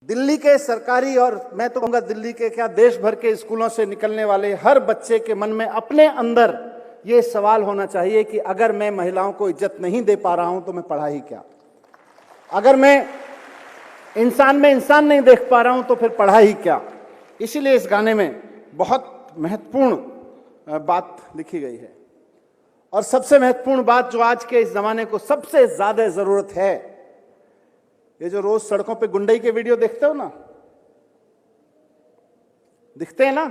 दिल्ली के सरकारी और मैं तो कहूंगा दिल्ली के क्या देश भर के स्कूलों से निकलने वाले हर बच्चे के मन में अपने अंदर ये सवाल होना चाहिए कि अगर मैं महिलाओं को इज्जत नहीं दे पा रहा हूं तो मैं पढ़ा ही क्या। अगर मैं इंसान में इंसान नहीं देख पा रहा हूं तो फिर पढ़ा ही क्या। इसीलिए इस गाने में बहुत महत्वपूर्ण बात लिखी गई है और सबसे महत्वपूर्ण बात जो आज के इस जमाने को सबसे ज्यादा जरूरत है, ये जो रोज सड़कों पे गुंडई के वीडियो देखते हो ना, दिखते हैं ना,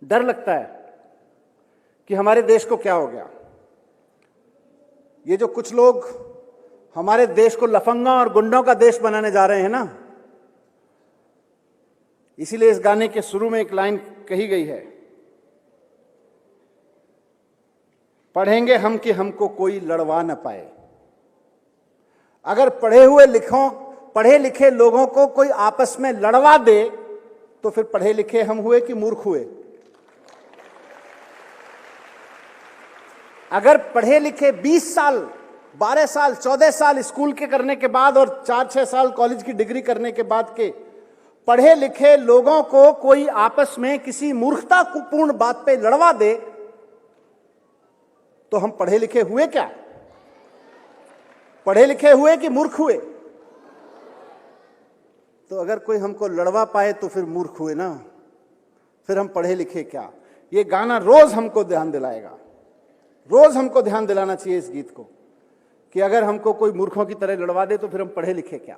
डर लगता है कि हमारे देश को क्या हो गया। ये जो कुछ लोग हमारे देश को लफंगा और गुंडों का देश बनाने जा रहे हैं ना, इसीलिए इस गाने के शुरू में एक लाइन कही गई है, पढ़ेंगे हम कि हमको कोई लड़वा न पाए। अगर पढ़े लिखे लोगों को कोई आपस में लड़वा दे तो फिर पढ़े लिखे हम हुए कि मूर्ख हुए। अगर पढ़े लिखे 20 साल 12 साल 14 साल स्कूल के करने के बाद और 4-6 साल कॉलेज की डिग्री करने के बाद के पढ़े लिखे लोगों को कोई आपस में किसी मूर्खतापूर्ण बात पे लड़वा दे तो हम पढ़े लिखे हुए क्या? पढ़े लिखे हुए कि मूर्ख हुए? तो अगर कोई हमको लड़वा पाए तो फिर मूर्ख हुए ना, फिर हम पढ़े लिखे क्या। ये गाना रोज हमको ध्यान दिलाएगा, रोज हमको ध्यान दिलाना चाहिए इस गीत को कि अगर हमको कोई मूर्खों की तरह लड़वा दे तो फिर हम पढ़े लिखे क्या।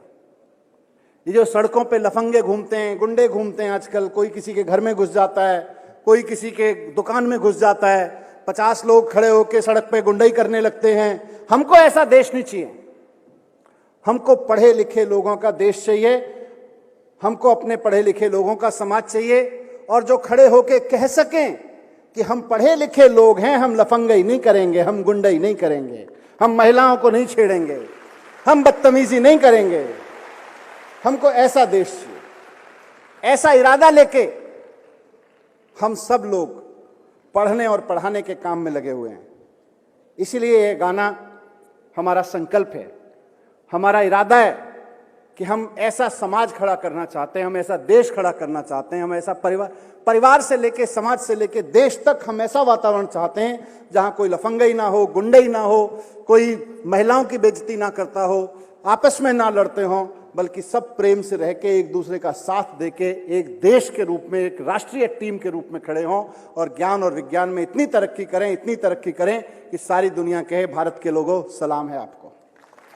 ये जो सड़कों पे लफंगे घूमते हैं, गुंडे घूमते हैं आजकल, कोई किसी के घर में घुस जाता है, कोई किसी के दुकान में घुस जाता है, 50 लोग खड़े होकर सड़क पे गुंडई करने लगते हैं। हमको ऐसा देश नहीं चाहिए। हमको पढ़े लिखे लोगों का देश चाहिए, हमको अपने पढ़े लिखे लोगों का समाज चाहिए और जो खड़े होकर कह सकें कि हम पढ़े लिखे लोग हैं, हम लफंगई नहीं करेंगे, हम गुंडई नहीं करेंगे, हम महिलाओं को नहीं छेड़ेंगे, हम बदतमीजी नहीं करेंगे। हमको ऐसा देश चाहिए। ऐसा इरादा लेके हम सब लोग पढ़ने और पढ़ाने के काम में लगे हुए हैं। इसीलिए ये गाना हमारा संकल्प है, हमारा इरादा है कि हम ऐसा समाज खड़ा करना चाहते हैं, हम ऐसा देश खड़ा करना चाहते हैं, हम ऐसा परिवार से लेके समाज से लेके देश तक हम ऐसा वातावरण चाहते हैं जहां कोई लफंगई ना हो, गुंडई ना हो, कोई महिलाओं की बेइज्जती ना करता हो, आपस में ना लड़ते हों, बल्कि सब प्रेम से रह के एक दूसरे का साथ देके एक देश के रूप में, एक राष्ट्रीय टीम के रूप में खड़े हों और ज्ञान और विज्ञान में इतनी तरक्की करें कि सारी दुनिया कहे भारत के लोगों सलाम है आपको।